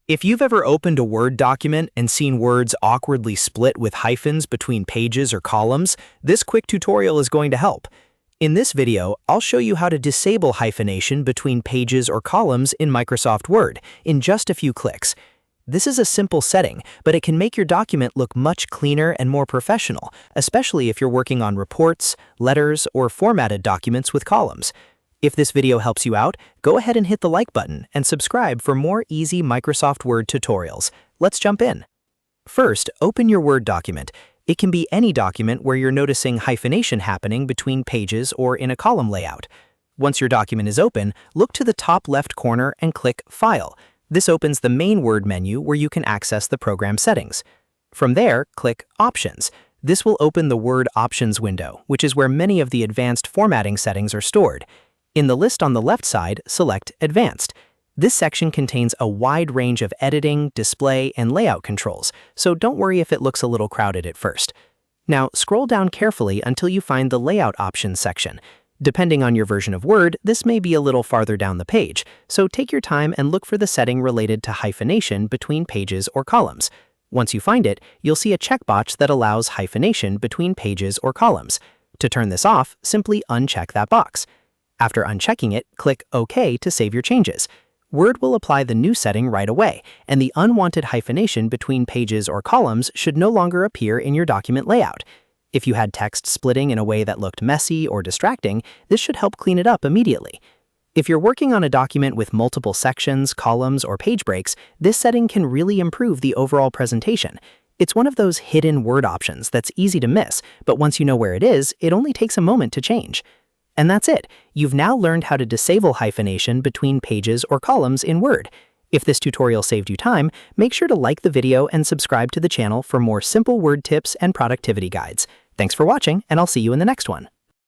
If you've ever opened a Word document and seen words awkwardly split with hyphens between pages or columns, this quick tutorial is going to help. In this video, I'll show you how to disable hyphenation between pages or columns in Microsoft Word in just a few clicks. This is a simple setting, but it can make your document look much cleaner and more professional, especially if you're working on reports, letters, or formatted documents with columns. If this video helps you out, go ahead and hit the like button and subscribe for more easy Microsoft Word tutorials. Let's jump in. First, open your Word document. It can be any document where you're noticing hyphenation happening between pages or in a column layout. Once your document is open, look to the top left corner and click File. This opens the main Word menu where you can access the program settings. From there, click Options. This will open the Word Options window, which is where many of the advanced formatting settings are stored. In the list on the left side, select Advanced. This section contains a wide range of editing, display, and layout controls, so don't worry if it looks a little crowded at first. Now, scroll down carefully until you find the Layout Options section. Depending on your version of Word, this may be a little farther down the page, so take your time and look for the setting related to hyphenation between pages or columns. Once you find it, you'll see a checkbox that allows hyphenation between pages or columns. To turn this off, simply uncheck that box. After unchecking it, click OK to save your changes. Word will apply the new setting right away, and the unwanted hyphenation between pages or columns should no longer appear in your document layout. If you had text splitting in a way that looked messy or distracting, this should help clean it up immediately. If you're working on a document with multiple sections, columns, or page breaks, this setting can really improve the overall presentation. It's one of those hidden Word options that's easy to miss, but once you know where it is, it only takes a moment to change. And that's it. You've now learned how to disable hyphenation between pages or columns in Word. If this tutorial saved you time, make sure to like the video and subscribe to the channel for more simple Word tips and productivity guides. Thanks for watching, and I'll see you in the next one.